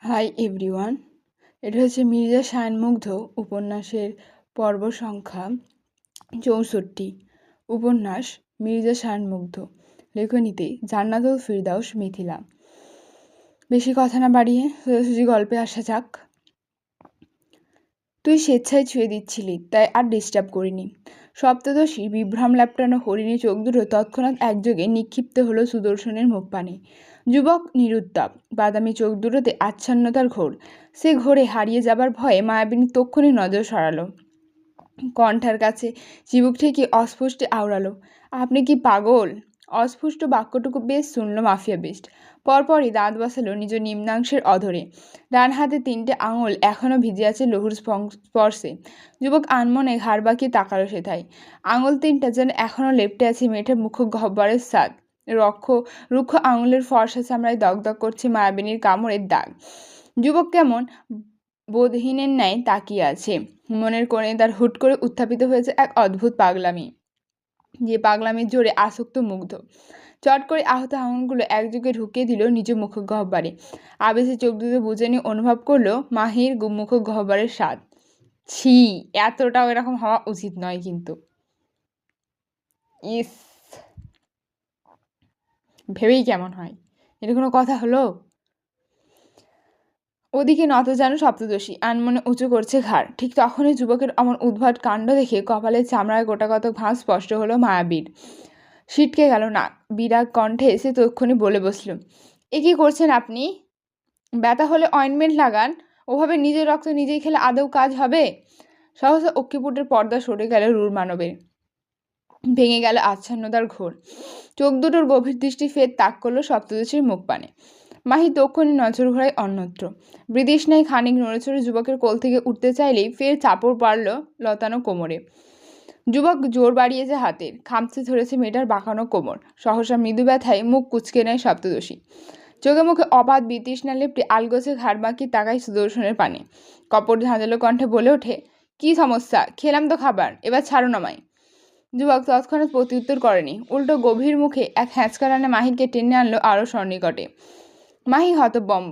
Hi everyone, এটা হচ্ছে মির্জা শায়নমুগ্ধ উপন্যাসের পর্ব সংখ্যা ৬৪। উপন্যাস মির্জা শায়নমুগ্ধ, লেখনীতে জান্নাতুল ফিরদাউস মিথিলা। বেশি কথা না বাড়িয়ে সোজাসুজি গল্পে আসা যাক। তুই স্বেচ্ছায় ছুঁয়ে দিচ্ছিলি, তাই আর ডিস্টার্ব করিনি। সপ্তদশী বিভ্রাম ল্যাপটানো হরিণী চোখ দুটো তৎক্ষণাৎ একযোগে নিক্ষিপ্ত হলো সুদর্শনের মুখপানে। যুবক নিরুত্তাপ, বাদামি চোখ দুটোতে আচ্ছন্নতার ঘোর। সে ঘোরে হারিয়ে যাবার ভয়ে মায়াবিনী তক্ষুনি নজর সরালো। কণ্ঠার কাছে চিবুক ঠেকিয়ে অস্ফুটে আওড়ালো, আপনি কি পাগল? অস্ফুট বাক্যটুকু বেশ শুনল মাফিয়া বেস্ট। পরপরই দাঁত বসালো নিজ নিম্নাংশের অধরে। ডান হাতে 3টে আঙুল এখনও ভিজে আছে লহুর স্পর্শে। যুবক আনমনে ঘাড় বাঁকিয়ে তাকালো সেথায়। আঙুল 3টা যেন এখনও লেপ্টে আছে মেয়েটার মুখ গহ্বরের স্বাদ। রুক্ষ আঙুলের ফর্সা চামড়ায় দগদগ করছে মায়াবিনীর কামড়ের দাগ। যুবক কেমন বোধহীনের ন্যায় তাকিয়ে আছে। মনের কোণে তার হুট করে উত্থাপিত হয়েছে এক অদ্ভুত পাগলামি, যে পাগলামির জোরে আসক্ত মুগ্ধ। চট করে আহত আঙুলগুলো একযোগে ঢুকিয়ে দিল নিজ মুখ গহ্বরে। আবেশে চোখ দুটো বুঝে নিয়ে অনুভব করলো মাহির মুখ গহ্বরের স্বাদ। ছি, এতটাও এরকম হওয়া উচিত নয় কিন্তু। ইস, ভেবেই কেমন হয়, এটা কোনো কথা হলো? ওদিকে নত যেন সপ্তদশী আনমনে উঁচু করছে ঘাড়। ঠিক তখনই যুবকের অমন উদ্ভট কাণ্ড দেখে কপালের চামড়ায় গোটাকতক ভাঁজ স্পষ্ট হলো মায়াবীর। ছিটকে গেল নাক। বিরাগ কণ্ঠে সে তক্ষুনি বলে বসল, এ কি করছেন আপনি? ব্যথা হলে অয়েনমেন্ট লাগান, ওভাবে নিজের রক্ত নিজেই খেলে আদৌ কাজ হবে? সহসা অক্ষিপুটের পর্দা সরে গেল রূঢ় মানবের। ভেঙে গেল আচ্ছন্নতার ঘোর। চোখ দুটোর গভীর দৃষ্টি ফের তাক করলো সপ্তদশীর মুখ পানে। মাহি তক্ষুনি নজর ঘোরায় অন্যত্র। বিদিশনায় খানিক নড়েচড়ে যুবকের কোল থেকে উঠতে চাইলেই ফের চাপড় পারল লতানো কোমরে। যুবক জোর বাড়িয়েছে হাতের, খামচে ধরেছে মেয়েটার বাঁকানো কোমর। সহসা মৃদু ব্যথায় মুখ কুচকে নেয় সপ্তদশী। চোখে মুখে অবাধ বিতৃষ্ণা লেপটে আলগোছে ঘাড় বাঁকিয়ে তাকায় সুদর্শনের পানে। কপট ঝাঁঝালো কণ্ঠে বলে ওঠে, কি সমস্যা? খেলাম তো খাবার, এবার ছাড়ুন আমায়। যুবক তৎক্ষণাৎ প্রত্যুত্তর করেনি, উল্টো গভীর মুখে এক হ্যাঁচকা টানে মাহিকে টেনে আনলো আরও সন্নিকটে। মাহি হতবম্ব,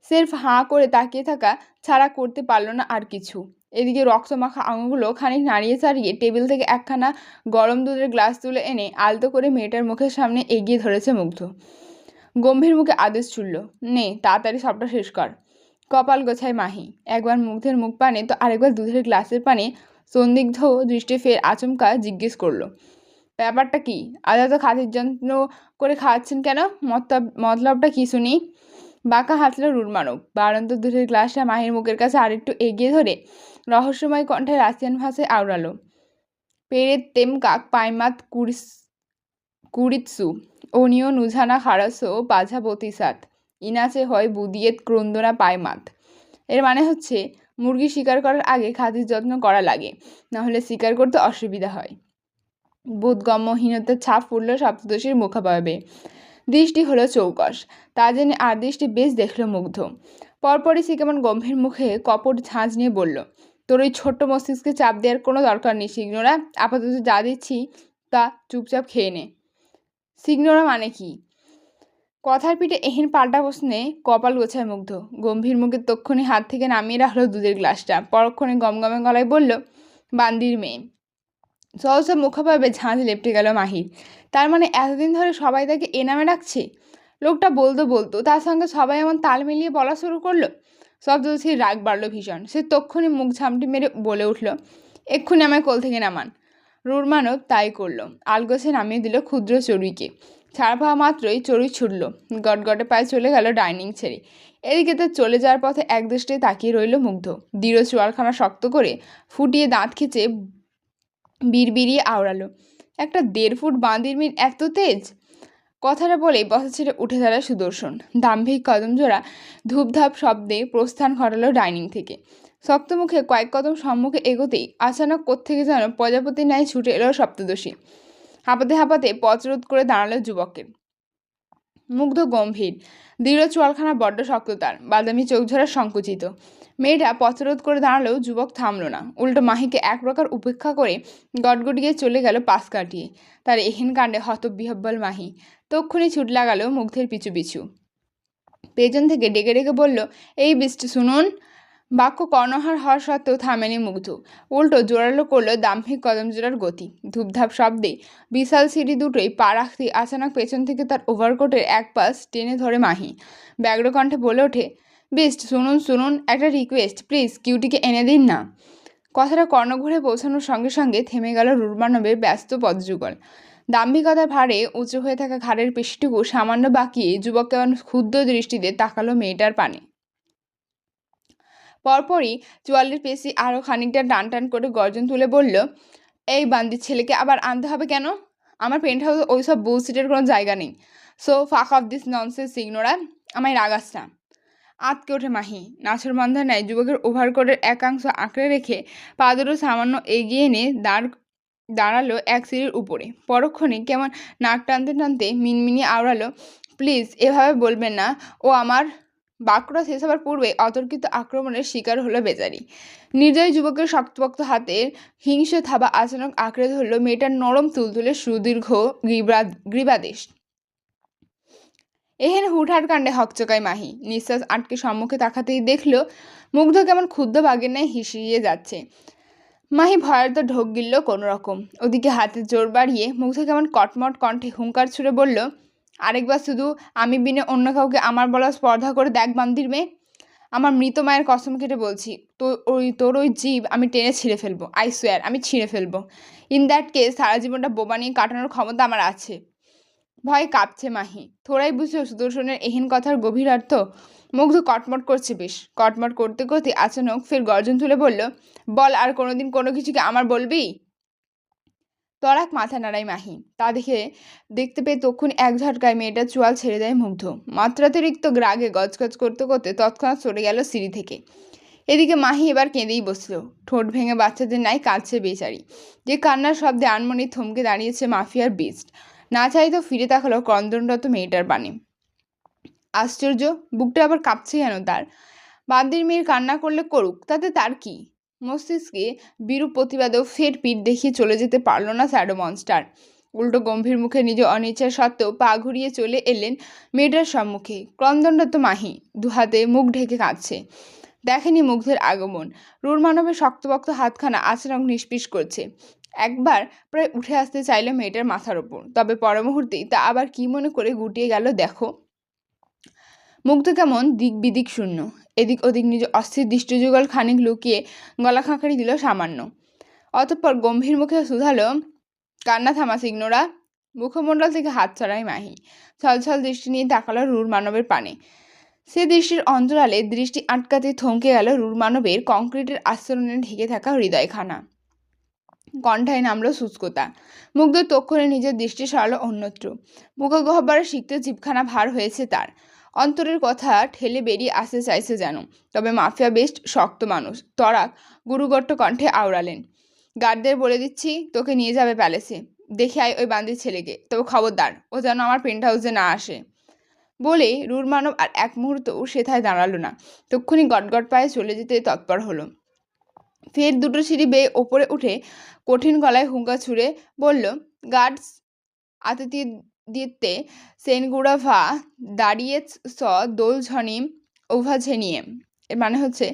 সেলফ হাঁ করে তাকিয়ে থাকা ছাড়া করতে পারল না আর কিছু। এদিকে রক্তমাখা আঙুলগুলো খানিক নাড়িয়ে চাড়িয়ে টেবিল থেকে একখানা গরম দুধের গ্লাস তুলে এনে আলতো করে মেয়েটার মুখের সামনে এগিয়ে ধরেছে মুগ্ধ। গম্ভীর মুখে আদেশ ছুড়ল, নে তাড়াতাড়ি সবটা শেষ কর। কপাল গোছায় মাহি। একবার মুগ্ধের মুখ পানে তো আরেকবার দুধের গ্লাসের পানে সন্দিগ্ধ দৃষ্টি ফের আচমকা জিজ্ঞেস করলো, ব্যাপারটা কি? আজ এত খাতির যত্ন করে খাওয়াচ্ছেন কেন? মতলবটা কি শুনি? বাঁকা হাতলো রুড়মানব। বাড়ন্ত দুধের গ্লাসটা মাহির মুখের কাছে আরেকটু এগিয়ে ধরে রহস্যময় কণ্ঠে রাশিয়ান ভাষায় আওড়ালো, পেরেত তেম কাক পাইমাত কুড়িৎসু অনিও নুঝানা খারাসো পাঝা বতিসাত ইনাচে হয় বুদিয়েত ক্রন্দনা পাইমাত। এর মানে হচ্ছে, মুরগি শিকার করার আগে খাতির যত্ন করা লাগে, নাহলে শিকার করতে অসুবিধা হয়। বোধগম্যহীনতার ছাপ পড়ল সপ্তদশীর মুখাবয়বে। দৃষ্টি হলো চৌকস, তা জেনে আর দৃষ্টি বেশ দেখল মুগ্ধ। পরপরই সে কেমন গম্ভীর মুখে কপট ঝাঁঝ নিয়ে বলল, তোর ওই ছোট্ট মস্তিষ্কে চাপ দেওয়ার কোনো দরকার নেই সিগনোরা। আপাতত যা দিচ্ছি তা চুপচাপ খেয়ে নে। সিগনোরা মানে কি? কথার পিঠে এহেন পাল্টা প্রশ্নে কপাল গোছায় মুগ্ধ। গম্ভীর মুখে তক্ষুনি হাত থেকে নামিয়ে রাখলো দুধের গ্লাসটা। পরক্ষণে গমগমে গলায় বলল, বান্দির মেয়ে। সহসা মুখোভাবে ঝাঁঝ লেপটে গেল মাহির। তার মানে এতদিন ধরে সবাই তাকে এ নামে ডাকছে? লোকটা বলতো বলতো তার সঙ্গে সবাই এমন তাল মিলিয়ে বলা শুরু করলো। সপ্তদশীর রাগ বাড়লো ভীষণ। সে তক্ষুনি মুখ ঝামটি মেরে বলে উঠল, এক্ষুনি আমায় কোল থেকে নামান। রুড়মানব তাই করলো। আলগোছে নামিয়ে দিল ক্ষুদ্র চড়ুইকে। ছাড়া পাওয়া মাত্রই চড়ুই ছুটল, গটগটে পায়ে চলে গেল ডাইনিং ছেড়ে। এদিকে তার চলে যাওয়ার পথে এক দৃষ্টিতে তাকিয়ে রইল মুগ্ধ। দৃঢ় চোয়ালখানা শক্ত করে ফুটিয়ে দাঁত খিচে বিড়বিড়িয়ে আওড়ালো, একটা 1.5 ফুট বাঁদির মিন এত তেজ? কথাটা বলেই বসা ছেড়ে উঠে দাঁড়ায় সুদর্শন। দাম্ভিক কদমজোড়া ধূপধাপ শব্দে প্রস্থান ঘটালো ডাইনিং থেকে। শক্ত মুখে কয়েক কদম সম্মুখে এগোতেই আচানক কোত্থেকে যেন প্রজাপতির ন্যায় ছুটে এলো সপ্তদশী। হাঁপাতে হাঁপাতে পথরোধ করে দাঁড়ালো যুবকের। মুগ্ধ গম্ভীর, দৃঢ় চোয়ালখানা বড্ড শক্ত, তার বাদামি চোখঝোড়া সংকুচিত। মেয়েটা পথরোধ করে দাঁড়ালেও যুবক থামলো না, উল্টো মাহিকে এক প্রকার উপেক্ষা করে গটগটিয়ে চলে গেল পাশ কাটিয়ে। তার এহেন কাণ্ডে হতবিহ্বল মাহি তক্ষুনি ছুট লাগালো মুগ্ধের পিছু পিছু। পেছন থেকে ডেকে ডেকে বলল, এই বৃষ্টি শুনুন। বাক্য কর্ণহার হওয়া সত্ত্বেও থামেনি মুগ্ধ, উল্টো জোরালো করলো দাম্ভিক কদম জোড়ার গতি। ধূপধাপ শব্দে বিশাল সিঁড়ি দুটোই পা রাখতেই আচানক পেছন থেকে তার ওভারকোটের এক পাশ টেনে ধরে মাহি। ব্যগ্র কণ্ঠে বলে ওঠে, বিস্ট শুনুন শুনুন, একটা রিকোয়েস্ট, প্লিজ কিউটিকে এনে দিন না। কথাটা কর্ণঘুরে পৌঁছানোর সঙ্গে সঙ্গে থেমে গেল রুরমানবের ব্যস্ত পদযুগল। দাম্ভিকতার ভারে উঁচু হয়ে থাকা ঘাড়ের পেশিটুকু সামান্য বাঁকিয়ে যুবক কেমন ক্ষুদ্র দৃষ্টিতে তাকালো মেয়েটার পানে। পরপরই চোয়ালের পেশি আরও খানিকটা টান টান করে গর্জন তুলে বলল, এই বান্দির ছেলেকে আবার আনতে হবে কেন? আমার পেন্ট হাউসে ওইসব বুলশিটের কোনো জায়গা নেই। সো ফাক অফ দিস ননসেন্স ইগনোরা, আমায় রাগাস না। আতকে ওঠে মাহি। নাছরবান্ধা নেয় যুবকের ওভারকোটের একাংশ আঁকড়ে রেখে পা দুটো সামান্য এগিয়ে এনে দাঁড়ালো এক সিঁড়ির উপরে। পরক্ষণে কেমন নাক টানতে টানতে মিনমিনিয়ে আওড়ালো, প্লিজ এভাবে বলবেন না। ও আমার। বাক্যটা শেষ হবার পূর্বে অতর্কিত আক্রমণের শিকার হলো বেচারি। নির্দয় যুবকের শক্তপোক্ত হাতের হিংস্র থাবা আচানক আঁকড়ে ধরল মেয়েটার নরম তুলতুলে সুদীর্ঘ গ্রীবাদেশ। এহেন হুটহাট কাণ্ডে হকচকায় মাহি। নিঃশ্বাস আটকে সম্মুখে তাকাতেই দেখল মুগ্ধ কেমন ক্ষুদ্র বাঘের ন্যায় হিসিয়ে যাচ্ছে। মাহি ভয়ার্ত ঢোক গিলল কোনো রকম। ওদিকে হাতে জোর বাড়িয়ে মুগ্ধ কেমন কটমট কণ্ঠে হুঙ্কার ছুড়ে বলল, আরেকবার শুধু আমি বিনে অন্য কাউকে আমার বলা স্পর্ধা করে দেখ বান্দির মেয়ে। আমার মৃত মায়ের কসম কেটে বলছি, তোর ওই জীব আমি টেনে ছিঁড়ে ফেলবো। আই সোয়ার আমি ছিঁড়ে ফেলবো। ইন দ্যাট কেস সারা জীবনটা বোবা নিয়ে কাটানোর ক্ষমতা আমার আছে। ভয়ে কাঁপছে মাহি। থোড়াই বুঝলো সুদর্শনের এহেন কথার গভীর অর্থ। মুগ্ধ কটমট করছে বেশ। কটমট করতে করতে আচানক ফের গর্জন তুলে বলল, বল আর কোনোদিন কোনো কিছুকে আমার বলবি? তরাক মাথা নাড়ায় মাহি। তা দেখতে পেয়ে তক্ষুনি এক ঝটকায় মেয়েটার চোয়াল ছেড়ে দেয় মুগ্ধ। মাত্রাতিরিক্ত রাগে গজগজ করতে করতে তৎক্ষণাৎ সরে গেল সিঁড়ি থেকে। এদিকে মাহি এবার কেঁদেই বসল। ঠোঁট ভেঙে বাচ্চাদের ন্যায় কাঁদছে বেচারি। যে কান্নার শব্দে আনমনি থমকে দাঁড়িয়েছে মাফিয়ার বিস্ট। না চাইতেও ফিরে তাকালো ক্রন্দনরত মেয়েটার পানে। আশ্চর্য, বুকটা আবার কাঁপছে কেন তার? বান্দির মেয়ের কান্না করলে করুক, তাতে তার কি? মস্তিষ্কে বিরূপ প্রতিবাদেও ফের পিঠ দেখিয়ে চলে যেতে পারল না শ্যাডো মনস্টার। উল্টো গম্ভীর মুখে নিজ অনিচ্ছা সত্ত্বেও পা ঘুরিয়ে চলে এলেন মেয়েটার সম্মুখে। ক্রন্দনরত মাহি দুহাতে মুখ ঢেকে কাঁদছে। দেখেনি মুগ্ধের আগমন। রুরমানবের শক্তপোক্ত হাতখানা আচানক নিষ্পিস করছে। একবার প্রায় উঠে আসতে চাইল মেয়েটার মাথার ওপর, তবে পর মুহূর্তেই তা আবার কি মনে করে গুটিয়ে গেল দেখো। মুগ্ধ কেমন দিক বিদিক শূন্য। এদিক ওদিক নিজ অস্থির দৃষ্টিযুগল খানিক লুকিয়ে গলা খাঁকারি দিল সামান্য। অতঃপর গম্ভীর মুখে শুধালো, কান্না থামা সিগনোরা। মুখমণ্ডল থেকে হাত ছড়ায় মাহি। ছলছল দৃষ্টি নিয়ে তাকালো রুরমানবের পানে। সে দৃষ্টির অন্তরালে দৃষ্টি আটকাতে থমকে গেল রুরমানবের কংক্রিটের আস্তরণে ঢেকে থাকা হৃদয়খানা। কণ্ঠায় নামলো শুষ্কতা। মুগ্ধ তক্ষণে নিজের দৃষ্টি সরালো অন্যত্র। মুখগহ্বরে সিক্ত জিভখানা ভার হয়েছে তার। অন্তরের কথা ঠেলে বেরিয়ে আসতে চাইছে যেন। তবে মাফিয়া বেস্ট শক্ত মানুষ। তরাক গুরুগট্ট কণ্ঠে আওড়ালেন, গার্ডদের বলে দিচ্ছি তোকে নিয়ে যাবে প্যালেসে। দেখে আয় ওই বান্দির ছেলেকে, তবে খবরদার ও যেন আমার পেন্ট হাউসে না আসে। বলে রুরমানব আর এক মুহূর্তও সেথায় দাঁড়ালো না। তক্ষুনি গটগট পায়ে চলে যেতে তৎপর হলো। ফের দুটো সিঁড়ি বেয়ে ওপরে উঠে কঠিন গলায় হুঙ্কা ছুড়ে বলল, গার্ডস আতিথ্যে সেনগুড়াভা দাঁড়িয়ে স দোলঝনিম ওভাঝেনিয়ে। এর মানে হচ্ছে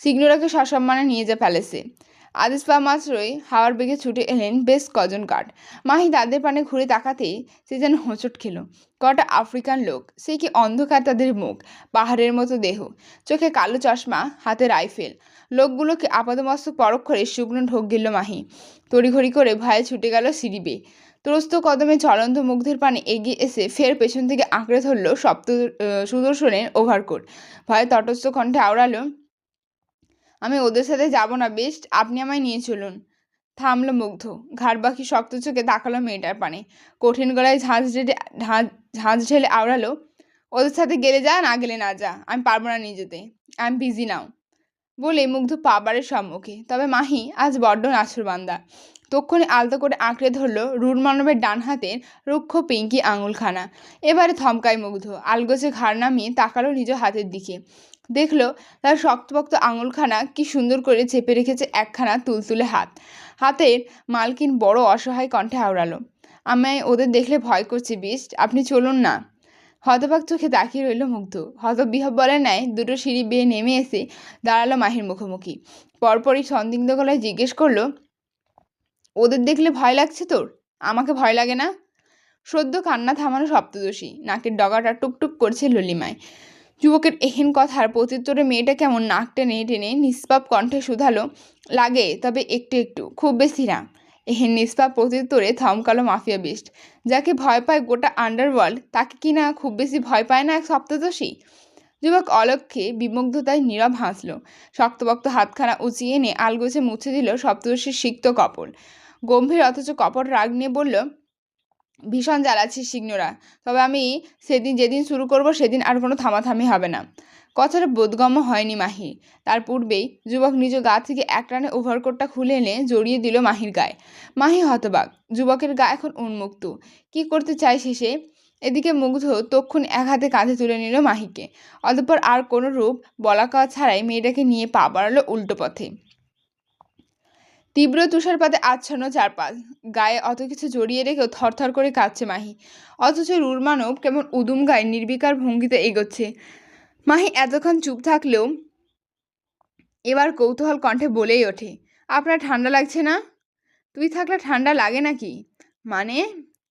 সিগনোরাকে সসম্মানে নিয়ে যা প্যালেসে। আদেশ পাওয়া মাত্রই হাওয়ার বেগে ছুটে এলেন বেশ কজন গার্ড। মাহি তাদের পানে ঘুরে তাকাতেই সে যেন হোঁচট খেল। কটা আফ্রিকান লোক, সে কি অন্ধকার তাদের মুখ, পাহাড়ের মতো দেহ, চোখে কালো চশমা, হাতে রাইফেল। লোকগুলোকে আপাদমস্তক পরখ করে শুকনো ঢোক গেল মাহি। তড়িঘড়ি করে ভয়ে ছুটে গেল সিঁড়ি বেয়ে। ত্রস্ত কদমে চলন্ত মুগ্ধের পানে এগিয়ে এসে ফের পেছন থেকে আঁকড়ে ধরল সুদর্শনের ওভারকোট। ভয়ে তটস্থ কণ্ঠে আওড়ালো, আমি ওদের সাথে যাব না বেস্ট, আপনি আমায় নিয়ে চলুন। থামলো মুগ্ধ। ঘাড় বাকি শক্ত চোখে তাকালো মেয়েটার পানে। কঠিন গলায় ঝাঁঝ ঢেলে আওড়ালো, ওদের সাথে গেলে যা, না গেলে না যা, আমি পারবো না নিয়ে যেতে। I am busy now. বলে মুগ্ধ পাবারের সম্মুখে। তবে মাহি আজ বড্ড নাছরবান্দা। তক্ষণে আলতো করে আঁকড়ে ধরল রুরমানবের ডান হাতের রুক্ষ পিঙ্কি আঙুলখানা। এবারে থমকায় মুগ্ধ। আলগোছে ঘাড় নামিয়ে তাকালো নিজ হাতের দিকে। দেখল তার শক্তপোক্ত আঙুলখানা কি সুন্দর করে চেপে রেখেছে একখানা তুলতুলে হাত। হাতের মালকিন বড় অসহায় কণ্ঠে আওড়ালো, আমায় ওদের দেখলে ভয় করছে বিস্ট, আপনি চলুন না। হতবাক চোখে তাকিয়ে রইল মুগ্ধ। হতবিহ্বলের ন্যায় দুটো সিঁড়ি বেয়ে নেমে এসে দাঁড়ালো মাহির মুখোমুখি। পরপরই সন্দিগ্ধ গলায় জিজ্ঞেস করলো, ওদের দেখলে ভয় লাগছে তোর? আমাকে ভয় লাগে না। সদ্য কান্না থামানো সপ্তদোষী, নাকের ডগাটা টুকটুক করছে ললিমায়। যুবকের এহেন কথার প্রত্যুত্তরে মেয়েটা কেমন নাক টেনে টেনে নিষ্পাপ কণ্ঠে শুধালো, লাগে, তবে একটু একটু, খুব বেশি না। এহেন নিষ্পাপ প্রত্যুত্তরে থমকালো মাফিয়া বিস্ট। যাকে ভয় পায় গোটা আন্ডারওয়ার্ল্ড, তাকে কি না খুব বেশি ভয় পায় না এক সপ্তদোষী? যুবক অলক্ষ্যে বিমুগ্ধতায় নীরব হাসল। শক্তপোক্ত হাতখানা উঁচিয়ে এনে আলগোছে মুছে দিল সপ্তদোষীর সিক্ত কপল। গম্ভীর অথচ কপট রাগ নিয়ে বলল, ভীষণ জ্বালাচ্ছিস সিগ্নোরা, তবে আমি যেদিন শুরু করব সেদিন আর কোনো থামাথামি হবে না। কথাটা বোধগম্য হয়নি মাহির। তার পূর্বেই যুবক নিজ গা থেকে একটানে ওভারকোটটা খুলে এনে জড়িয়ে দিল মাহির গায়ে। মাহি হতবাক। যুবকের গা এখন উন্মুক্ত। কি করতে চাইছে সে? এদিকে মুগ্ধ তক্ষুণ এক হাতে কাঁধে তুলে নিল মাহিকে। অতঃপর আর কোনো রূপ বলা কওয়া ছাড়াই মেয়েটাকে নিয়ে পা বাড়ালো উল্টো পথে। তীব্র তুষারপাতে আচ্ছন্ন চারপাশ। গায়ে অত কিছু জড়িয়ে রেখেও থরথর করে কাঁপছে মাহি। অথচ রূঢ় মানব কেমন উদুম গায়ে নির্বিকার ভঙ্গিতে এগোচ্ছে। মাহি এতক্ষণ চুপ থাকলেও এবার কৌতূহল কণ্ঠে বলেই ওঠে, আপনার ঠান্ডা লাগছে না? তুই থাকলে ঠান্ডা লাগে নাকি? মানে?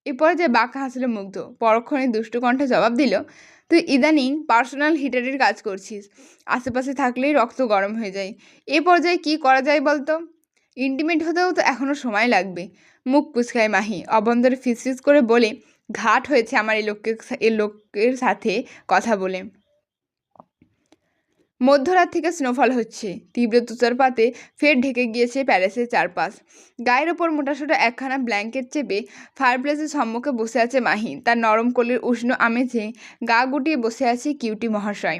এ পর্যায়ে বাঁকা হাসল মুগ্ধ। পরক্ষণে দুষ্টু কণ্ঠে জবাব দিল, তুই ইদানিং পার্সোনাল হিটারের কাজ করছিস। আশেপাশে থাকলেই রক্ত গরম হয়ে যায়। এ পর্যায়ে কি করা যায় বলতো? ইন্টিমেট হতেও তো এখনো সময় লাগবে। মুখ কুচকায় মাহি, অবন্তরে ফিসফিস করে বলে, ঘাট হয়েছে আমার এই লোকের সাথে কথা বলে। মধ্যরাত থেকে স্নোফল হচ্ছে। তীব্র তুষারপাতে ফের ঢেকে গিয়েছে প্যালেসের চারপাশ। গায়ের ওপর মোটাসোটা একখানা ব্ল্যাঙ্কেট চেপে ফায়ারপ্লেসের সম্মুখে বসে আছে মাহি। তার নরম কোলের উষ্ণ আমেজে গা গুটিয়ে বসে আছে কিউটি মহাশয়।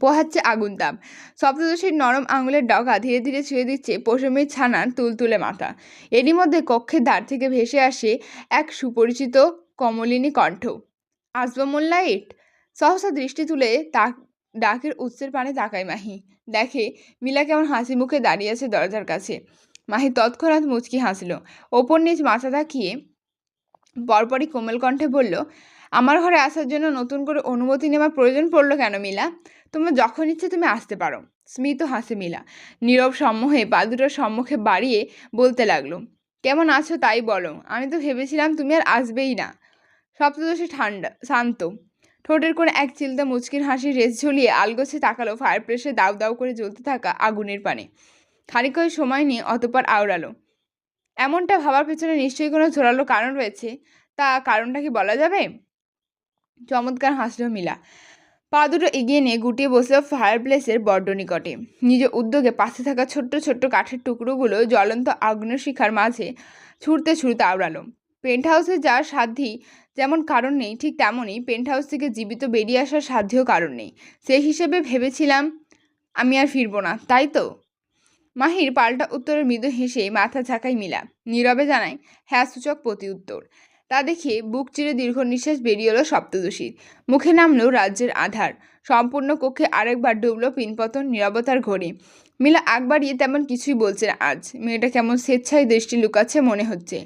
পোহাচ্ছে আগুন তাপ। সপ্তদশীর নরম আঙুলের ডগা ধীরে ধীরে ছুঁয়ে দিচ্ছে পশমের ছানার তুলতুলে মাথা। এরই মধ্যে কক্ষের দ্বার থেকে ভেসে আসে এক সুপরিচিত কমলিনী কণ্ঠ, আসবো মোল্লাইট? সহসা দৃষ্টি তুলে ডাকের উৎসের পানে তাকায় মাহি। দেখে মিলা কেমন হাসি মুখে দাঁড়িয়ে আছে দরজার কাছে। মাহি তৎক্ষণাৎ মুচকি হাসল। ওপর নিচ মাথা তাকিয়ে পরপরই কোমল কণ্ঠে বলল, আমার ঘরে আসার জন্য নতুন করে অনুমতি নেওয়ার প্রয়োজন পড়লো কেন মিলা? তোমার যখন ইচ্ছে তুমি আসতে পারো। স্মিত হাসে মিলা। নীরব সম্মোহে পা দুটোর সম্মুখে বাড়িয়ে বলতে লাগলো, কেমন আছো তাই বলো, আমি তো ভেবেছিলাম তুমি আর আসবেই না। সপ্তদশী শান্ত। ঠোঁটের কোণে এক চিলতে মুচকির হাসির রেশ ঝুলিয়ে আলগোছে তাকালো ফায়ারপ্লেসে দাউ দাউ করে জ্বলতে থাকা আগুনের পানে। খানিকই সময় নিয়ে অতঃপর আওড়ালো, এমনটা ভাবার পেছনে নিশ্চয়ই কোনো জোরালো কারণ রয়েছে, তা কারণটা কি বলা যাবে? চমৎকার হাসল মিলা। পা দুটো এগিয়ে নিয়ে গুটিয়ে বসল ফায়ারপ্লেসের বড্ড নিকটে। নিজ উদ্যোগে পাশে থাকা ছোট্ট ছোট্ট কাঠের টুকরোগুলো জ্বলন্ত আগ্নেয়শিখার মাঝে ছুটতে ছুটতে আওড়ালো। পেন্ট হাউসে যাওয়ার সাধ্যই যেমন কারণ নেই, ঠিক তেমনই পেন্ট হাউস থেকে জীবিত বেরিয়ে আসার সাধ্যেও কারণ নেই। সেই হিসেবে ভেবেছিলাম আমি আর ফিরবো না, তাই তো? মাহির পাল্টা উত্তরের মৃদু হেসে মাথা ঝাঁকাই মিলা। নীরবে জানায় হ্যাঁ সূচক প্রতি উত্তর। তা দেখে বুক চিরে দীর্ঘ নিঃশ্বাস বেরিয়ে এলো সপ্তদশীর। মুখে নামলো রাজ্যের আধার। সম্পূর্ণ কক্ষে আরেকবার ডুবলো পিনপতন নীরবতার ঘড়ি। মিলা আগ বাড়িয়ে তেমন কিছুই বলছে না আজ। মেয়েটা কেমন স্বেচ্ছায় দৃষ্টি লুকাচ্ছে মনে হচ্ছে।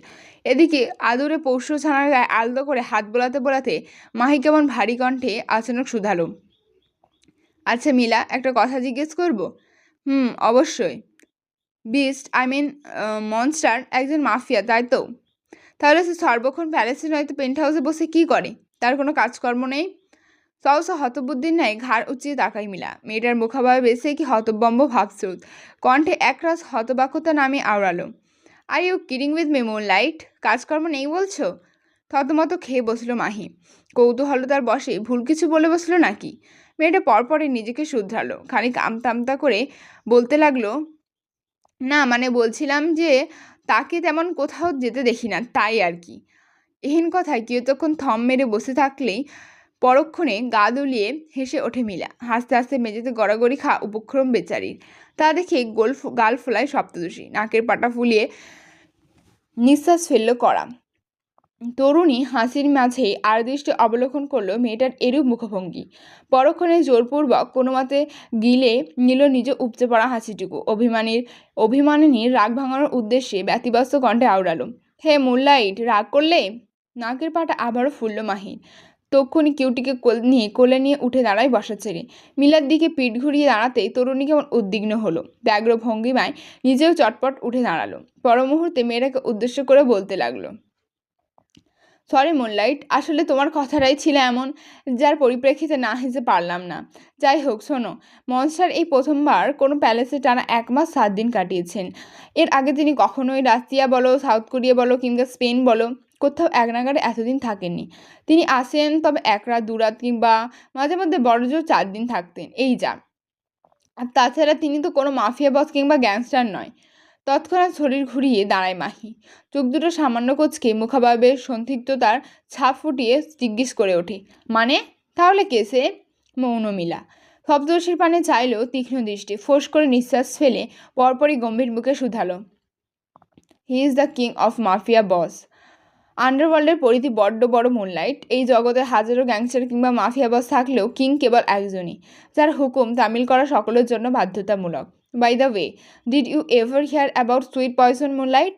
এদিকে আদুরে পৌষ ছানার গায়ে আলতো করে হাত বোলাতে বোলাতে মাহি কেমন ভারী কণ্ঠে আচানক শুধালো, আচ্ছা মিলা, একটা কথা জিজ্ঞেস করবো? অবশ্যই। বিস্ট, মনস্টার একজন মাফিয়া, তাই তো? তাহলে সে সর্বক্ষণ প্যালেসে নয়তো পেন্ট হাউসে বসে কি করে? তার কোনো কাজকর্ম নেই? সহসা হতবুদ্ধির ন্যায় ঘাড় উঁচিয়ে তাকাই মিলা। মেয়েটার মুখাভাবে বেশি কি হতবম্ব ভাবস্রোত। কণ্ঠে একরাশ হতবাক্যতা নামে আওড়ালো, are you kidding with me Moonlight? কাজকর্ম নেই বলছো? থতমত খেয়ে বসলো মাহি। কৌতূহলতার বশে ভুল কিছু বলে বসলো নাকি? মেয়েটা পরপরই নিজেকে শুধরালো। খানিক আমতা আমতা করে বলতে লাগলো, না মানে বলছিলাম যে তাকে তেমন কোথাও যেতে দেখি না, তাই আর কি। এহেন কথায় কিয়তক্ষণ থম মেরে বসে থাকলেই পরক্ষণে গা দুলিয়ে হেসে ওঠে মিলা। হাসতে হাসতে মেঝেতে গড়াগড়ি খা উপক্রম বেচারির। তা দেখে গাল ফোলায় সপ্তদশী। নাকের পাটা ফুলিয়ে নিঃশ্বাস ফেলল কড়া। তরুণী হাসির মাঝেই আর দৃষ্টি অবলোকন করলো মেয়েটার এরূপ মুখভঙ্গি। পরক্ষণে জোরপূর্বক কোনো মতে গিলে নিল নিজ উপচে পড়া হাসিটুকু। অভিমানিনীর রাগ ভাঙানোর উদ্দেশ্যে ব্যতিব্যস্ত কণ্ঠে আওড়ালো, হে মুনলাইট, রাগ করলে? নাকের পাটা আবারও ফুলল মাহির। তক্ষুনি কিউটিকে কোলে নিয়ে উঠে দাঁড়ায় বসা ছেড়ে। মিলার দিকে পিঠ ঘুরিয়ে দাঁড়াতেই তরুণী কেমন উদ্বিগ্ন হলো। ব্যগ্র ভঙ্গিমায় নিজেও চটপট উঠে দাঁড়ালো। পর মুহূর্তে মেয়েটাকে উদ্দেশ্য করে বলতে লাগলো, সরি মুনলাইট, আসলে তোমার কথাটাই ছিল এমন যার পরিপ্রেক্ষিতে না হেসে পারলাম না। যাই হোক শোনো, মনস্টার এই প্রথমবার কোনো প্যালেসে টানা 1 মাস 7 দিন কাটিয়েছেন। এর আগে তিনি কখনোই রাশিয়া বলো, সাউথ কোরিয়া বলো কিংবা স্পেন বলো, কোথাও এক নাগাড়ে এতদিন থাকেননি। তিনি আসেন তবে 1 রাত 2 রাত কিংবা মাঝে মধ্যে বড়জোর 4 দিন থাকতেন, এই যা। আর তাছাড়া তিনি তো কোনো মাফিয়া বস কিংবা গ্যাংস্টার নয়। তৎক্ষণাৎ শরীর ঘুরিয়ে দাঁড়ায় মাহি। চোখ দুটো সামান্য কোঁচকে মুখাভাবের সন্দিগ্ধতার ছাপ ফুটিয়ে জিজ্ঞেস করে ওঠে, মানে? তাহলে কে সে? মৌন মিলা। সপ্তর্ষির পানে চাইলেও তীক্ষ্ণ দৃষ্টি, ফোঁস করে নিঃশ্বাস ফেলে পরপরই গম্ভীর মুখে শুধালো, he is the king of mafia boss. আন্ডারওয়ার্ল্ডের পরিধি বড্ড বড় মুনলাইট। এই জগতে হাজারো গ্যাংস্টার কিংবা মাফিয়া বস থাকলেও কিং কেবল একজনই, যার হুকুম তামিল করা সকলের জন্য বাধ্যতামূলক। By the way, did you ever hear about sweet poison Moonlight?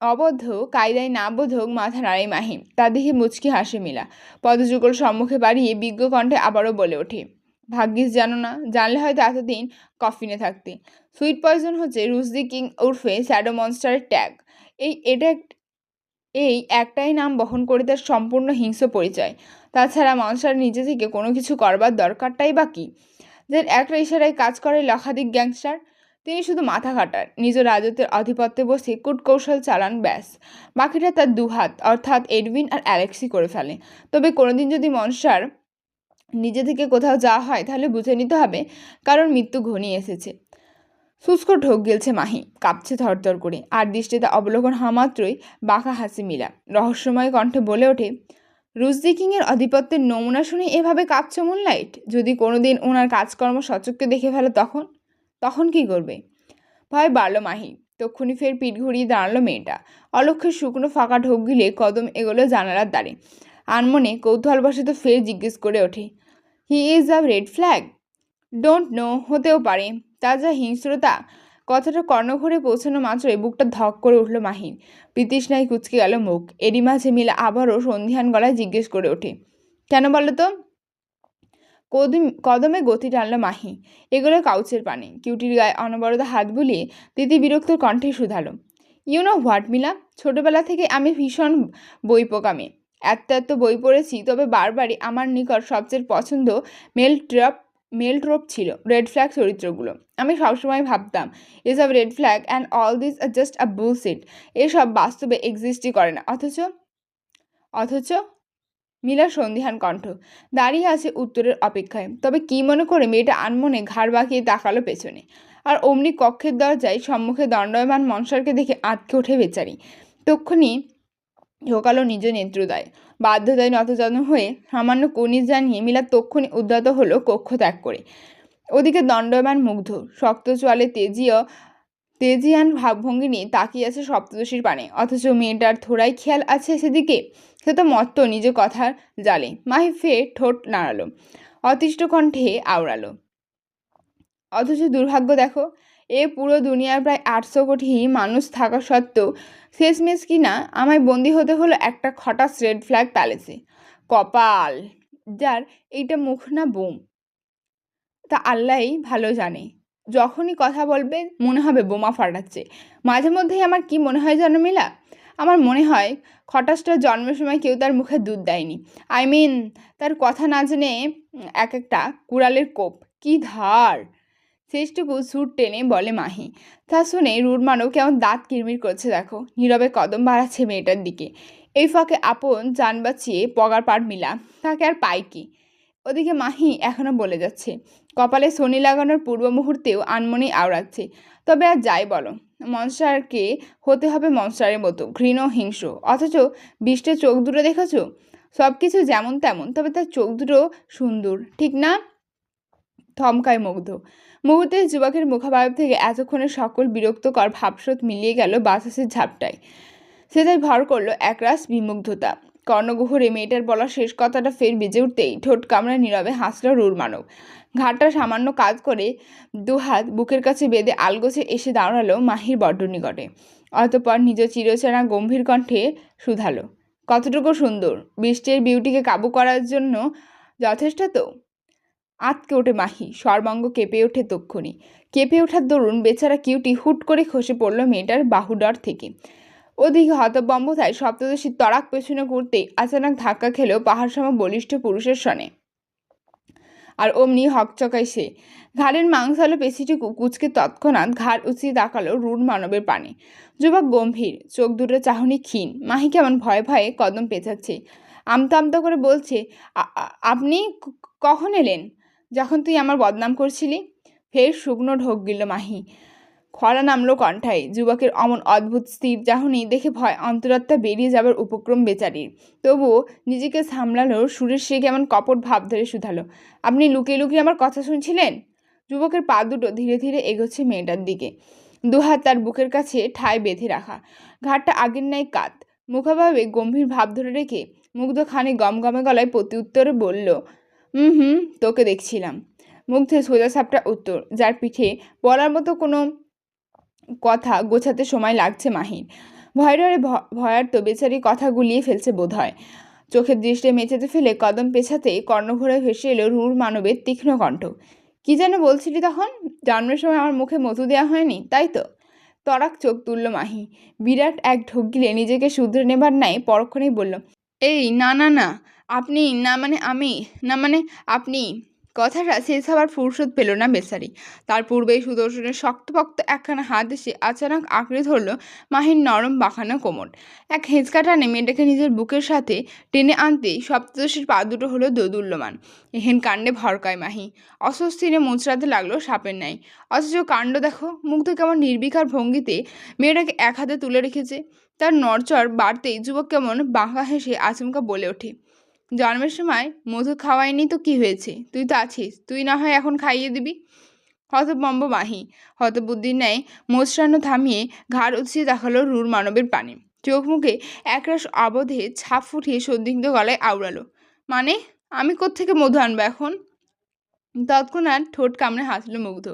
অবদ্ধ কায়দায় না বোধক মাথা নাড়াই মাহি। তা দেখে মুচকি হাসে মিলা। পদযুগল সম্মুখে বাড়িয়ে বিজ্ঞ কণ্ঠে আবারও বলে ওঠে, ভাগ্যিস জানো না, জানলে হয়তো এতদিন কফিনে থাকতে। সুইট পয়জন হচ্ছে রুশদি কিং উর্ফে শ্যাডো মনস্টারের ট্যাগ। এই একটাই নাম বহন করে তার সম্পূর্ণ হিংস্র পরিচয়। তাছাড়া মনস্টার নিজে থেকে কোনো কিছু করবার দরকারটাই বা কী? যার একটা ইশারায় কাজ করে লক্ষাধিক গ্যাংস্টার। তিনি শুধু মাথা খাটান, নিজ রাজত্বের আধিপত্যে বসে কূটকৌশল চালান, ব্যাস। বাকিটা তার দুহাত অর্থাৎ এডউইন আর অ্যালেক্সি করে ফেলে। তবে কোনোদিন যদি মনস্টার নিজে থেকে কোথাও যাওয়া হয় তাহলে বুঝে নিতে হবে কারণ মৃত্যু ঘনিয়ে এসেছে। শুষ্ক ঢোক গেলছে মাহি, কাঁপছে থরথর করে। আর দৃষ্টিতে অবলোকন হওয়া মাত্রই বাঁকা হাসি মিলা। রহস্যময় কণ্ঠে বলে ওঠে, রুশদি কিংয়ের আধিপত্যের নমুনা শুনে এভাবে কাঁপছে মুনলাইট? যদি কোনোদিন ওনার কাজকর্ম সচক্ষে দেখে ফেলে তখন? তখন কি করবে? ভয় বাড়ল মাহি। তক্ষুনি ফের পিঠ ঘুরিয়ে দাঁড়ালো মেয়েটা। অলক্ষ্যে শুকনো ফাঁকা ঢোক গিলে কদম এগোলো জানালার দ্বারে। আনমনে কৌতূহলবশত ফের জিজ্ঞেস করে ওঠে, he is a red flag? Don't know, হতেও পারে। তার যা হিংস্রতা! কথাটা কর্ণঘরে পৌঁছানো মাত্রই বুকটা ধক করে উঠল মাহির। বিতৃষ্ণায় কুঁচকে গেল মুখ। এরই মাঝে মিলে আবারও সন্ধিহান গলায় জিজ্ঞেস করে ওঠে, কেন বলো তো? কদমে গতি টানল মাহি। এগুলো কাউচের পানে। কিউটির গায়ে অনবরত হাত বুলিয়ে তিতি বিরক্ত কণ্ঠে শুধালো, ইউ নো হোয়াট মিলা, ছোটবেলা থেকে আমি ভীষণ বই পোকা মেয়ে। এত বই পড়েছি, তবে বারবারই আমার নিকট সবচেয়ে পছন্দ মেল ট্রোপ ছিল রেড ফ্ল্যাগ চরিত্রগুলো। আমি সবসময় ভাবতাম এসব red flag and all this are just a bullshit. এসব বাস্তবে এক্সিস্টই করে না। অথচ মিলার সন্দিহান কণ্ঠ। দাঁড়িয়ে আছে উত্তরের অপেক্ষায়। তবে কি মনে করে মেয়েটা আনমনে ঘাড় বাঁকিয়ে তাকালো পেছনে। আর অমনি কক্ষের দরজায় সম্মুখে দণ্ডায়মান মনসারকে দেখে আঁতকে ওঠে বেচারি। তক্ষুনি ঢোকালো নিজ নেত্রদায়। বাধ্যতায় নতজানু হয়ে সামান্য কুনিশ জানিয়ে মিলা তক্ষুনি উদ্যত হলো কক্ষ ত্যাগ করে। ওদিকে দণ্ডায়মান মুগ্ধ শক্ত চোয়ালে তেজিয়ান ভাবভঙ্গি নিয়ে তাকিয়ে আছে সপ্তদশীর পানে। অথচ মেয়েটার থোড়াই খেয়াল আছে সেদিকে। সে তো মত্ত নিজ কথার জালে। মাহি ফের ঠোঁট নাড়ালো, অতিষ্ঠ কণ্ঠে আওড়ালো, অথচ দুর্ভাগ্য দেখো, এ পুরো দুনিয়ার প্রায় 800 কোটি মানুষ থাকা সত্ত্বেও শেষমেশ কিনা আমায় বন্দি হতে হলো একটা খটাস রেড ফ্ল্যাগ প্যালেসে। কপাল যার, এইটা মুখ না বোম, তা আল্লাহই ভালো জানে। যখনই কথা বলবে মনে হবে বোমা ফাটাচ্ছে। মাঝে মধ্যেই আমার কি মনে হয় জানো মিলা? আমার মনে হয় খটাসটার জন্মের সময় কেউ তার মুখে দুধ দেয়নি। আই মিন, তার কথা না জেনে এক একটা কুড়ালের কোপ, কি ধার! শেষটুকু সুর টেনে বলে মাহি। তা শুনে রুড় মানব কেমন দাঁত কিরমির করছে দেখো। নীরবে কদম বাড়াচ্ছে মেয়েটার দিকে। এই ফাঁকে আপন যান বাঁচিয়ে পগার পাড় মিলা, তাকে আর পাই কি? ওদিকে মাহি এখনও বলে যাচ্ছে, কপালে শনি লাগানোর পূর্ব মুহূর্তেও আনমনি আওড়াচ্ছে, তবে আর যাই বলো, মনস্টারকে হতে হবে মনস্টারের মতো ঘৃণ হিংস্র। অথচ বিষ্টের চোখ দুটো দেখেছ? সব কিছু যেমন তেমন, তবে তার চোখ দুটো সুন্দর, ঠিক না? থমকায় মুগ্ধ। মুহূর্তে যুবকের মুখাভাব থেকে এতক্ষণের সকল বিরক্তকর ভাবস্রোত মিলিয়ে গেল বাতাসের ঝাপটায়। সে তাই ভর করলো একরাশ বিমুগ্ধতা। কর্ণগহরে মেয়েটার বলা শেষ কথাটা ফের বেজে উঠতেই ঠোঁট কামড়ে নীরবে হাসল রুর মানব। ঘাটটা সামান্য কাজ করে দুহাত বুকের কাছে বেঁধে আলগোছে এসে দাঁড়ালো মাহির বড্ড নিকটে। অতঃপর নিজ চিরচেনা গম্ভীর কণ্ঠে শুধালো, কতটুকু সুন্দর, বৃষ্টির বিউটিকে কাবু করার জন্য যথেষ্ট তো? আঁতকে ওঠে মাহি, সর্বাঙ্গ কেঁপে ওঠে তক্ষুনি। কেঁপে ওঠার দরুন বেচারা কিউটি হুট করে খসে পড়ল মেয়েটার বাহুডর থেকে। ওদিকে হতবম্বতায় সপ্তদশী তড়াক পেছনে ঘুরতেই আচানক ধাক্কা খেলেও পাহাড় সম বলিষ্ঠ পুরুষের সনে। আর অমনি হকচকায় সে। ঘাড়ের মাংসালো পেশিটুকু কুচকে তৎক্ষণাৎ ঘাড় উঁচিয়ে তাকালো রূঢ় মানবের পানে। যুবক গম্ভীর, চোখ দুটো চাহনি ক্ষীণ। মাহি কেমন ভয়ে ভয়ে কদম পেঁচাচ্ছে, আমতা আমতা করে বলছে, আপনি কখন এলেন? যখন তুই আমার বদনাম করছিলি। ফের শুকনো ঢোক গিল মাহি। খরা নামলো কণ্ঠায়। যুবকের অমন অদ্ভুত স্থির চাহনি দেখে ভয় অন্তরাত্মা বেরিয়ে যাবার উপক্রম বেচারির। তবুও নিজেকে সামলালো। সুরের সে কেমন কপট ভাব ধরে শুধালো, আপনি লুকিয়ে লুকিয়ে আমার কথা শুনছিলেন? যুবকের পা দুটো ধীরে ধীরে এগোচ্ছে মেয়েটার দিকে, দুহাত তার বুকের কাছে ঠায় বেঁধে রাখা, ঘাটটা আগের ন্যায় কাত। মুখাভাবে গম্ভীর ভাব ধরে রেখে মুগ্ধ খানি গমগমে গলায় প্রতি উত্তরে বলল, হুম, তোকে দেখছিলাম। মুগ্ধের সোজা সাপটা উত্তর, যার পিঠে বলার মতো কোনো কথা গোছাতে সময় লাগছে মাহির। ভয়ডরে ভয়ার্ত বেচারি কথা গুলিয়ে ফেলছে বোধ হয়। চোখের দৃষ্টি মেঝেতে ফেলে কদম পেছাতেই কর্ণঘোরে ভেসে এলো রূঢ় মানবের তীক্ষ্ণ কণ্ঠ, কি যেন বলছিলি তখন? জন্মের সময় আমার মুখে মধু দেওয়া হয়নি, তাই তো? তড়াক চোখ তুলল মাহি। বিরাট এক ঢোক গিলে নিজেকে শুধরে নেবার নাই পরক্ষণেই বলল, এই না না না, আপনি না মানে আমি, না মানে আপনি। কথাটা শেষ হওয়ার ফুরসত পেল না বেচারি। তার পূর্বেই সুদর্শনের শক্তপোক্ত একখানা হাত এসে আচানক আঁকড়ে ধরল মাহির নরম বাঁকানো কোমর। এক হেঁচকা টানে মেয়েটাকে নিজের বুকের সাথে টেনে আনতেই সপ্তদশীর পা দুটো হলো দোদুল্যমান। এহেন কাণ্ডে ভরকায় মাহি। অস্বস্তিরে মুচড়াতে লাগলো সাপের ন্যায়। অথচ কাণ্ড দেখো, মুগ্ধ কেমন নির্বিকার ভঙ্গিতে মেয়েটাকে এক হাতে তুলে রেখেছে। তার নড়চড় বাড়তেই যুবক কেমন বাঁকা হেসে আচমকা বলে ওঠে, জন্মের সময় মধু খাওয়ায়নি তো কি হয়েছে? তুই তো আছিস, তুই না হয় এখন খাইয়ে দিবি। হতবম্ব মাহি হতবুদ্ধির ন্যায় মোচড়ানো থামিয়ে ঘাড় উঁচিয়ে দেখালো রূঢ় মানবের পানে। চোখ মুখে একরাশ অবধে ছাপ ফুটিয়ে সন্দিগ্ধ গলায় আওড়ালো, মানে আমি কোত্থেকে মধু আনবো এখন? তৎক্ষণাৎ ঠোঁট কামড়ে হাসল মুগ্ধ।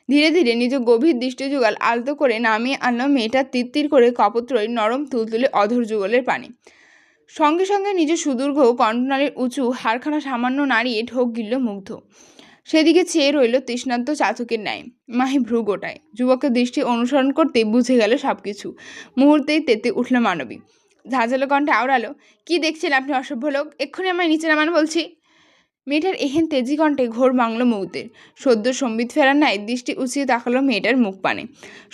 ধীরে ধীরে নিজ গভীর দৃষ্টি যুগল আলতো করে নামিয়ে আনলো মেয়েটার তিত্তির করে কপত্রই নরম তুলতুলে অধর যুগলের পানে। সঙ্গে সঙ্গে নিজের সুদীর্ঘ কণ্ঠনালীর উঁচু হাড়খানা সামান্য নাড়িয়ে ঢোক গিলল মুগ্ধ। সেদিকে চেয়ে রইল তৃষ্ণান্ত চাতকের ন্যায়। মাহি ভ্রু গোটায়। যুবকের দৃষ্টি অনুসরণ করতে বুঝে গেল সব কিছু। মুহূর্তেই তেতে উঠল মানবী। ঝাঁঝালো কণ্ঠে আওড়ালো, কি দেখছেন আপনি অসভ্য লোক? এক্ষুনি আমায় নিচে নামান বলছি। মেয়েটার এহেন তেজি কণ্ঠে ঘোর ভাঙল মুগ্ধের। সদ্য সম্বিত ফেরার ন্যায় দৃষ্টি উঁচিয়ে তাকালো মেয়েটার মুখ পানে।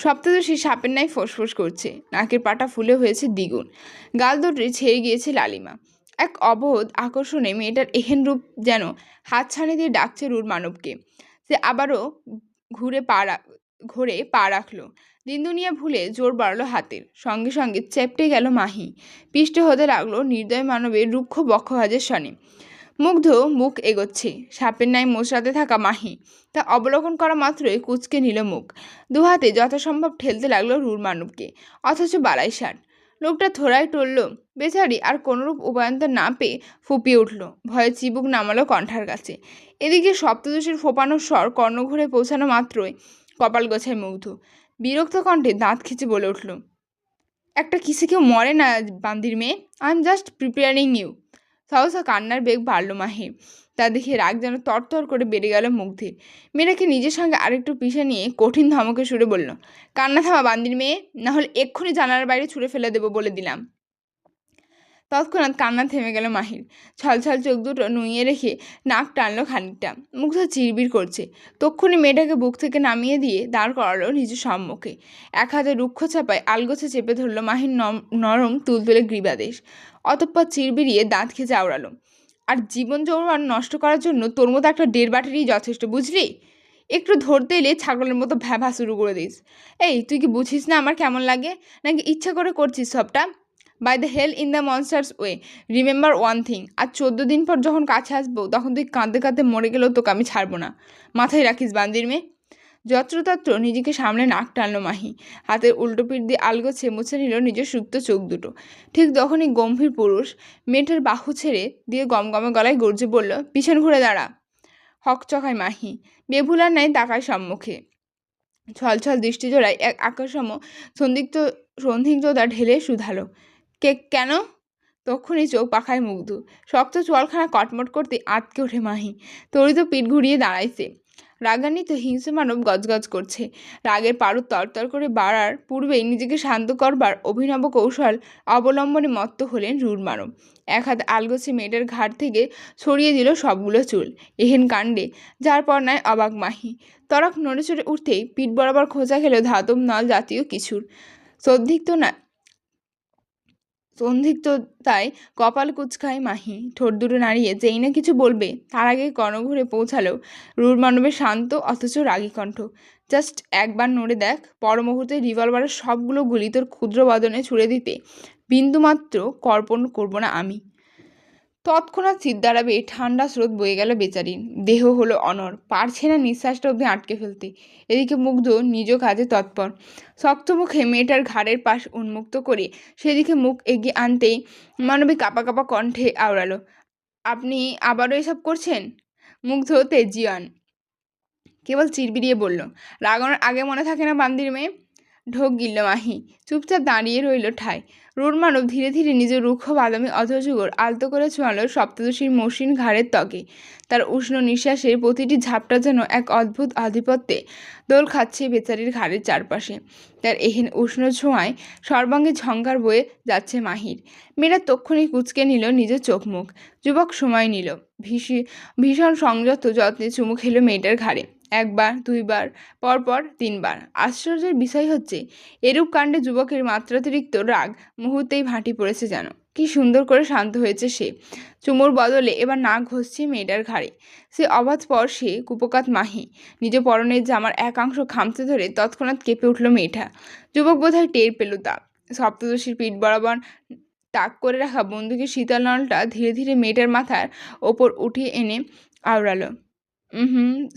সপ্তদশী সাপের ন্যায় ফোঁসফোঁস করছে, নাকের পাটা ফুলে হয়েছে দ্বিগুণ, গাল দুটি ছেয়ে গিয়েছে লালিমা। এক অবোধ আকর্ষণে মেয়েটার এহেন রূপ যেন হাত ছানি দিয়ে ডাকছে রূঢ় মানবকে। সে আবারও ঘুরে পা রাখলো। দিন দুনিয়া ভুলে জোর বাড়লো হাতের। সঙ্গে সঙ্গে চেপটে গেল মাহি। পিষ্টে হতে লাগলো নির্দয় মানবের রুক্ষ বক্ষভাজের সনে। মুগ্ধ মুখ এগোচ্ছে, সাপের ন্যায় মোচড়াতে থাকা মাহি তা অবলোকন করা মাত্রই কুঁচকে নিল মুখ। দুহাতে যথাসম্ভব ঠেলতে লাগলো রূঢ় মানবকে, অথচ বালাই ষাট। লোকটা থোড়ায় টলল। বেচারি আর কোনরূপ উপায়ন্তর না পেয়ে ফুপিয়ে উঠল, ভয়ে চিবুক নামালো কণ্ঠার কাছে। এদিকে সপ্তদশীর ফোপানোর স্বর কর্ণঘুরে পৌঁছানো মাত্রই কপাল গোছায় মুগ্ধ। বিরক্ত কণ্ঠে দাঁত খিচে বলে উঠল, একটা কিসে কেউ মরে না বান্দির মেয়ে, I am just preparing you. সহসা কান্নার বেগ বাড়ল মাহি। তা দেখে রাগ যেন তরতর করে বেড়ে গেল মুগ্ধের। মেয়েটাকে নিজের সঙ্গে আরেকটু পিষে নিয়ে কঠিন ধমকে সুরে বলল, কান্না থামা বান্দির মেয়ে, না হলে এক্ষুনি জানালার বাইরে ছুঁড়ে ফেলে দেবো বলে দিলাম। তৎক্ষণাৎ কান্না থেমে গেল মাহির। ছলছল চোখ দুটো নুইয়ে রেখে নাক টানলো খানিকটা। মুগ্ধ চিরবির করছে। তক্ষুনি মেয়েটাকে বুক থেকে নামিয়ে দিয়ে দাঁড় করালো নিজের সম্মুখে। এক হাতে রুক্ষ চাপায় আলগোছে চেপে ধরল মাহির নরম তুলতুলে গ্রীবাদেশ। অতঃপর চিরবিরিয়ে দাঁত খেঁচে আওড়ালো, আর জীবন যৌবন নষ্ট করার জন্য তোর মতো একটা 1.5 বাটিরই যথেষ্ট, বুঝলি? একটু ধরতে এলে ছাগলের মতো ভ্যাভা শুরু করে দিস। এই তুই কি বুঝিস না আমার কেমন লাগে, নাকি ইচ্ছা করে করছিস সবটা? By the hell in the monsters way, remember one thing, আর 14 দিন পর যখন কাছে আসবো তখন তুই কাঁদতে কাঁদতে মরে গেলেও তোকে আমি ছাড়বো না, মাথায় রাখিস বান্দির মেয়ে। যত্রতত্র নিজেকে সামনে নাক টানলো মাহি। হাতের উল্টো পিঠ দিয়ে আলগোছে মুছে নিল নিজের সুপ্ত চোখ দুটো। ঠিক তখনই গম্ভীর পুরুষ মেয়েটার বাহু ছেড়ে দিয়ে গমগমে গলায় গর্জে বলল, পিছন ঘুরে দাঁড়া। হকচকায় মাহি, বেভুলার ন্যায় তাকায় সম্মুখে। ছলছল দৃষ্টিজোড়ায় এক আকাশসম সন্দিগ্ধতা ঢেলে শুধালো, কেন? তক্ষুনি চোখ পাখায় মুগ্ধ। শক্ত চোয়ালখানা কটমট করতে আঁতকে ওঠে মাহি। তরিত পিঠ ঘুরিয়ে দাঁড়াইছে। রাগান্বিত হিংস্র মানব গজগজ করছে। রাগের পারদ তরতর করে বাড়ার পূর্বেই নিজেকে শান্ত করবার অভিনব কৌশল অবলম্বনে মত্ত হলেন রুর মানব। এক হাত আলগোছে মেয়েটার ঘাট থেকে ছড়িয়ে দিল সবগুলো চুল। এহেন কাণ্ডে যার পর নাই অবাক মাহি। তরক নড়ে চড়ে উঠতেই পিঠ বরাবর খোঁচা খেল ধাতব নল জাতীয় কিছুর। সন্দিগ্ধতায় কপাল কুঁচকায় মাহি। ঠোঁট দুটো নাড়িয়ে যেই না কিছু বলবে তার আগে কর্ণঘুরে পৌঁছালো রুর মানবের শান্ত অথচ রাগী কণ্ঠ। জাস্ট একবার নড়ে দেখ। পর মুহূর্তে রিভলভারের সবগুলো গুলি তোর ক্ষুদ্র বদনে ছুড়ে দিতে বিন্দুমাত্র কর্পণ করব না আমি। তৎক্ষণাৎ সিদ্ধারাবে ঠান্ডা স্রোত বয়ে গেল বেচারির। দেহ হলো অনড়, পারছে না নিঃশ্বাসটা অবধি আটকে ফেলতে। এদিকে মুগ্ধ নিজ কাজে তৎপর। শক্ত মুখে মেয়েটার ঘাড়ের পাশ উন্মুক্ত করে সেদিকে মুখ এগিয়ে আনতেই মানবী কাঁপা কাঁপা কণ্ঠে আওড়ালো, আপনি আবারও এসব করছেন? মুগ্ধ তেজিয়ান কেবল চিরবিরিয়ে বলল, রাগানোর আগে মনে থাকে না বান্দির মেয়ে? ঢোক গিলল মাহি। চুপচাপ দাঁড়িয়ে রইল ঠায়। রুর মানব ধীরে ধীরে নিজের রুক্ষ বাদামি অধরযুগর আলতো করে ছোঁয়াল সপ্তদশীর মসৃণ ঘাড়ের ত্বকে। তার উষ্ণ নিঃশ্বাসের প্রতিটি ঝাপটা যেন এক অদ্ভুত আধিপত্যে দোল খাচ্ছে বেচারির ঘাড়ের চারপাশে। তার এহেন উষ্ণ ছোঁয়ায় সর্বাঙ্গে ঝঙ্কার বয়ে যাচ্ছে মাহির। মেয়েরা তক্ষুনি কুঁচকে নিল নিজের চোখ মুখ। যুবক সময় নিল। ভীষণ সংযত যত্নে চুমু খেল মেয়েটার ঘাড়ে। একবার, দুইবার, পরপর তিনবার। আশ্চর্যের বিষয় হচ্ছে এরূপ কাণ্ডে যুবকের মাত্রাতিরিক্ত রাগ মুহূর্তেই ভাঁটি পড়েছে যেন। কি সুন্দর করে শান্ত হয়েছে সে। চুমুর বদলে এবার নাক ঘষছে মেয়েটার ঘাড়ে। সে অবাধ স্পর্শে কুপকাত মাহি। নিজ পরনের জামার একাংশ খামচে ধরে তৎক্ষণাৎ কেঁপে উঠল মেয়েটা। যুবক বোধহয় টের পেল তা। সপ্তদশীর পিঠ বরাবর তাক করে রাখা বন্দুকের শীতল নলটা ধীরে ধীরে মেয়েটার মাথার ওপর উঠিয়ে এনে আওড়ালো।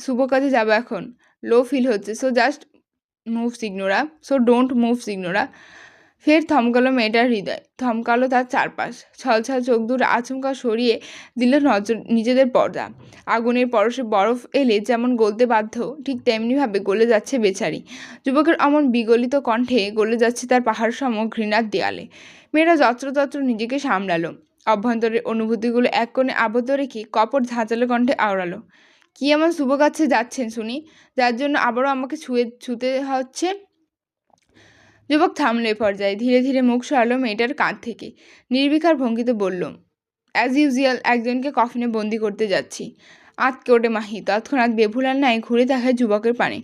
শুভ কাজে যাবো এখন। লো ফিল হচ্ছে, so just move signora, so don't move signora. ফের থমকালো মেয়েটার হৃদয়, থমকালো তার চারপাশ। ছলছল চোখ দুটো আচমকা সরিয়ে দিল নজর নিজেদের পর্দা। আগুনের পরশে বরফ এলে যেমন গলতে বাধ্য, ঠিক তেমনিভাবে গলে যাচ্ছে বেচারি। যুবকের অমন বিগলিত কণ্ঠে গলে যাচ্ছে তার পাহাড় সম ঘৃণার দেয়ালে। মেয়েরা যত্রতত্র নিজেকে সামলালো। অভ্যন্তরের অনুভূতিগুলো এক কোণে আবদ্ধ রেখে কপট ঝাঁঝালো কণ্ঠে আওড়ালো, কি এমন শুভ কাছে যাচ্ছেন শুনি, যার জন্য আবারও আমাকে ছুতে হচ্ছে? যুবক থামলো পর্যায়ে। ধীরে ধীরে মুখ সরালো মেয়েটার কাঁধ থেকে। নির্বিকার ভঙ্গিতে বলল, অ্যাজ ইউজুয়াল একজনকে কফিনে বন্দি করতে যাচ্ছি। আঁতকে ওঠে মাহি। তৎক্ষণাৎ বেভুলার ন্যায় ঘুরে দেখায় যুবকের পানে।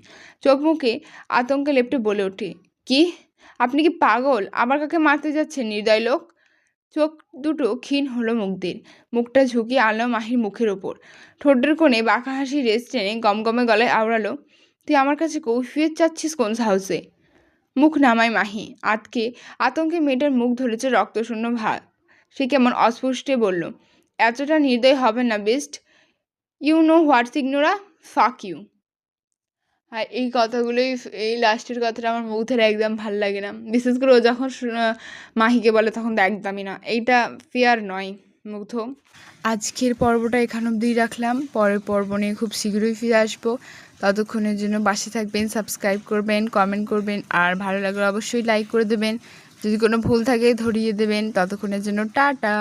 চোখ মুখে আতঙ্কে লেপ্টে বলে ওঠে, কি? আপনি কি পাগল? আবার কাকে মারতে যাচ্ছেন নির্দয় লোক? চোখ দুটো ক্ষীণ হলো মুগ্ধের। মুখটা ঝুঁকিয়ে আনলো মাহির মুখের ওপর। ঠোঁটের কোণে বাঁকা হাসি রেস টেনে গমগমে গলায় আওড়ালো, তুই আমার কাছে কৈফিয়ত চাচ্ছিস কোন সাহসে? মুখ নামায় মাহি। আতঙ্কে মেয়েটার মুখ ধরেছে রক্তশূন্য ভাব। সে কেমন অস্পষ্টে বলল, এতটা নির্দয় হবে না best. You know what signora, fuck you. আর এই কথাগুলোই, এই লাস্টের কথাটা আমার মুগ্ধের একদম ভাল লাগে না। বিশেষ করে ও যখন মাহিকে বলে তখন তো একদমই না। এইটা ফেয়ার নয় মুগ্ধ। আজকের পর্বটা এখান অবধি রাখলাম। পরের পর্ব নিয়ে খুব শীঘ্রই ফিরে আসবো। ততক্ষণের জন্য পাশে থাকবেন, সাবস্ক্রাইব করবেন, কমেন্ট করবেন, আর ভালো লাগলে অবশ্যই লাইক করে দেবেন। যদি কোনো ভুল থাকে ধরিয়ে দেবেন। ততক্ষণের জন্য টাটা।